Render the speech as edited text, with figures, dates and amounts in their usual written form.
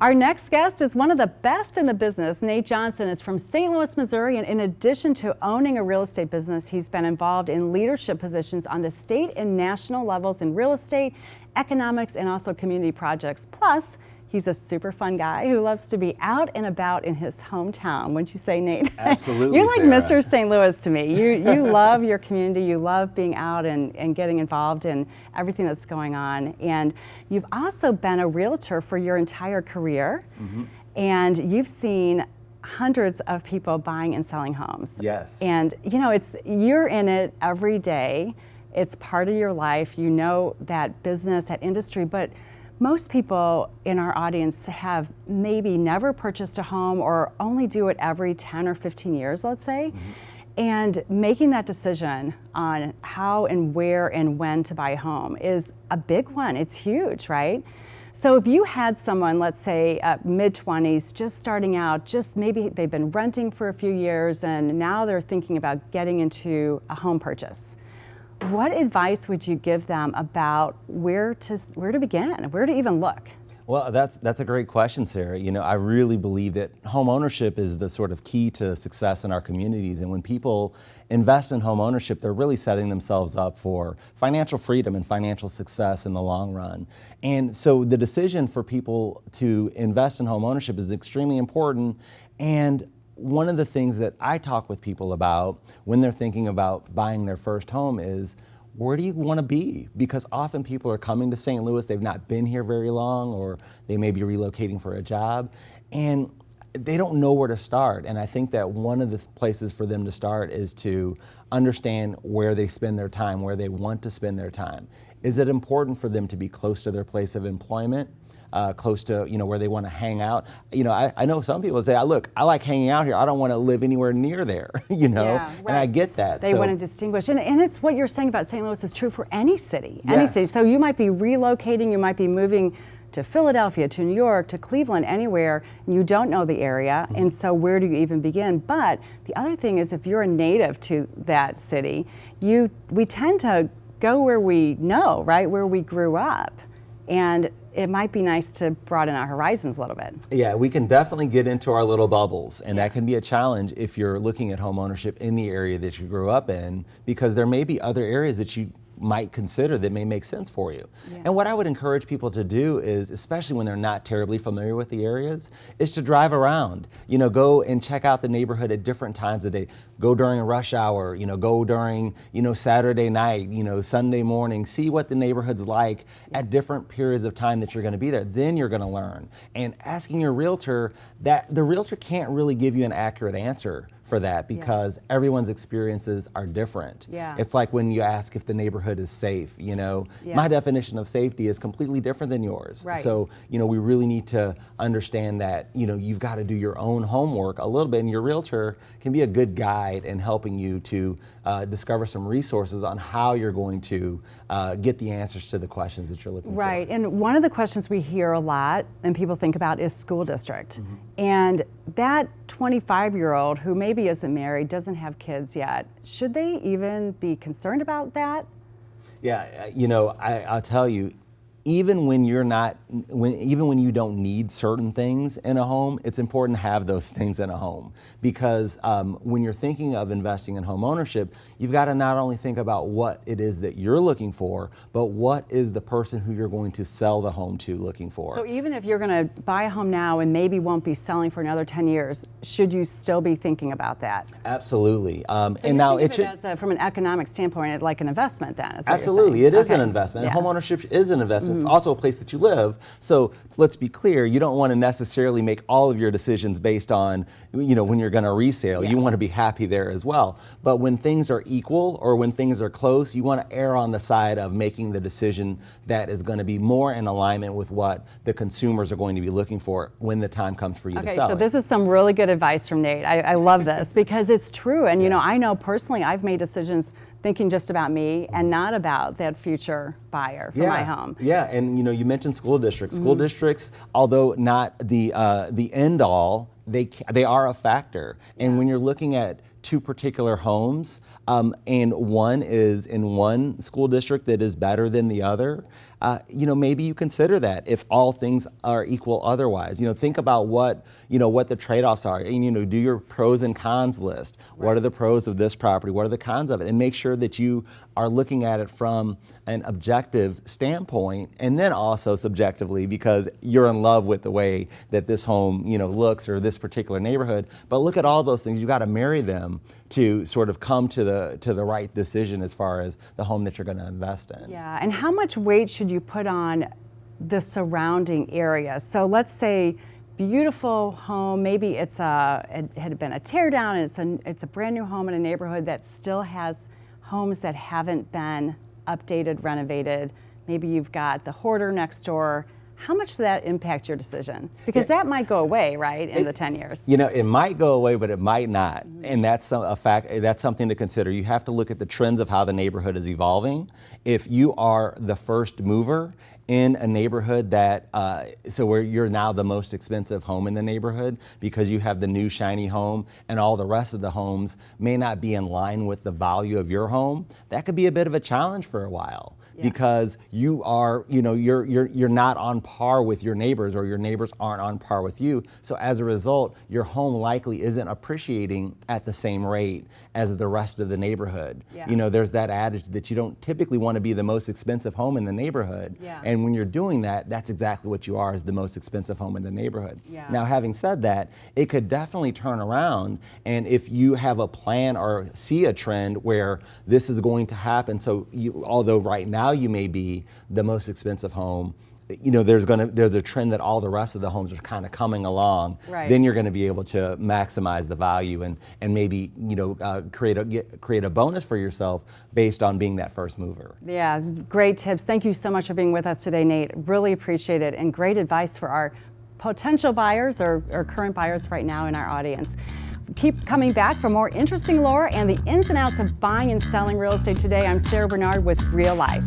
Our next guest is one of the best in the business. Nate Johnson is from St. Louis, Missouri, and in addition to owning a real estate business, he's been involved in leadership positions on the state and national levels in real estate, economics, and also community projects. Plus, he's a super fun guy who loves to be out and about in his hometown. Wouldn't you say, Nate? Absolutely, You're like Sarah. Mr. St. Louis to me. You love your community. You love being out and getting involved in everything that's going on. And you've also been a realtor for your entire career. Mm-hmm. And you've seen hundreds of people buying and selling homes. Yes. And you're in it every day. It's part of your life. You know that business, that industry, but most people in our audience have maybe never purchased a home or only do it every 10 or 15 years, let's say. Mm-hmm. And making that decision on how and where and when to buy a home is a big one. It's huge, right? So if you had someone, let's say mid-20s, just starting out, just maybe they've been renting for a few years and now they're thinking about getting into a home purchase, what advice would you give them about where to begin, where to even look? Well, that's a great question, Sarah. I really believe that home ownership is the sort of key to success in our communities. And when people invest in home ownership, they're really setting themselves up for financial freedom and financial success in the long run. And so the decision for people to invest in home ownership is extremely important. And one of the things that I talk with people about when they're thinking about buying their first home is, where do you want to be? Because often people are coming to St. Louis, they've not been here very long, or they may be relocating for a job, and they don't know where to start. And I think that one of the places for them to start is to understand where they spend their time, where they want to spend their time. Is it important for them to be close to their place of employment? Close to where they want to hang out. I know some people say, look, I like hanging out here. I don't want to live anywhere near there. Yeah, right. And I get that. They want to distinguish, and it's what you're saying about St. Louis is true for any city. Yes. Any city. So you might be relocating, you might be moving to Philadelphia, to New York, to Cleveland, anywhere, and you don't know the area, mm-hmm. and so where do you even begin? But the other thing is, if you're a native to that city, we tend to go where we know, right, where we grew up, and it might be nice to broaden our horizons a little bit. Yeah, we can definitely get into our little bubbles, and that can be a challenge if you're looking at home ownership in the area that you grew up in, because there may be other areas that you might consider that may make sense for you. Yeah. And what I would encourage people to do is, especially when they're not terribly familiar with the areas, is to drive around. Go and check out the neighborhood at different times of the day. Go during a rush hour, go during, Saturday night, Sunday morning. See what the neighborhood's like at different periods of time that you're going to be there. Then you're going to learn. And asking your realtor, that the realtor can't really give you an accurate answer for that, because everyone's experiences are different. Yeah. It's like when you ask if the neighborhood is safe, my definition of safety is completely different than yours. Right. So, we really need to understand that, you've got to do your own homework a little bit, and your realtor can be a good guide in helping you to discover some resources on how you're going to get the answers to the questions that you're looking for. Right, and one of the questions we hear a lot and people think about is school district. Mm-hmm. And that 25-year-old who maybe isn't married, doesn't have kids yet, should they even be concerned about that? Yeah, I'll tell you, even when you don't need certain things in a home, it's important to have those things in a home, because when you're thinking of investing in home ownership, you've got to not only think about what it is that you're looking for, but what is the person who you're going to sell the home to looking for. So even if you're going to buy a home now and maybe won't be selling for another 10 years, should you still be thinking about that? Absolutely. So and now it should, as from an economic standpoint, like an investment then, is what absolutely, you're saying. it is an investment. Yeah. Home ownership is an investment. It's also a place that you live. So let's be clear, you don't want to necessarily make all of your decisions based on, when you're going to resale. Yeah. You want to be happy there as well. But when things are equal or when things are close, you want to err on the side of making the decision that is going to be more in alignment with what the consumers are going to be looking for when the time comes for you to sell. Okay, so this is some really good advice from Nate. I love this because it's true. And, I know personally I've made decisions thinking just about me and not about that future buyer for my home. Yeah, and you mentioned school districts. School districts, although not the end all, they are a factor. And when you're looking at two particular homes, and one is in one school district that is better than the other, maybe you consider that if all things are equal otherwise. Think about what the trade-offs are, and do your pros and cons list. Right. What are the pros of this property? What are the cons of it? And make sure that you are looking at it from an objective standpoint, and then also subjectively, because you're in love with the way that this home looks, or this particular neighborhood. But look at all those things. You got to marry them to sort of come to the right decision as far as the home that you're going to invest in. Yeah, and how much weight should you put on the surrounding area? So let's say beautiful home, maybe it had been a tear down, and it's a brand new home in a neighborhood that still has homes that haven't been updated, renovated. Maybe you've got the hoarder next door. How much does that impact your decision? Because that might go away, right, in the 10 years. It might go away, but it might not. Mm-hmm. And that's a fact. That's something to consider. You have to look at the trends of how the neighborhood is evolving. If you are the first mover in a neighborhood where you're now the most expensive home in the neighborhood because you have the new shiny home and all the rest of the homes may not be in line with the value of your home, that could be a bit of a challenge for a while. Yeah. Because you are, you're not on par with your neighbors, or your neighbors aren't on par with you. So as a result, your home likely isn't appreciating at the same rate as the rest of the neighborhood. Yeah. There's that adage that you don't typically want to be the most expensive home in the neighborhood. Yeah. And when you're doing that, that's exactly what you are, is the most expensive home in the neighborhood. Yeah. Now, having said that, it could definitely turn around, and if you have a plan or see a trend where this is going to happen, so although right now you may be the most expensive home, there's a trend that all the rest of the homes are kind of coming along. Right. Then you're going to be able to maximize the value and maybe create a bonus for yourself based on being that first mover. Yeah, great tips. Thank you so much for being with us today, Nate. Really appreciate it, and great advice for our potential buyers or current buyers right now in our audience. Keep coming back for more interesting lore and the ins and outs of buying and selling real estate today. I'm Sarah Bernard with Real Life.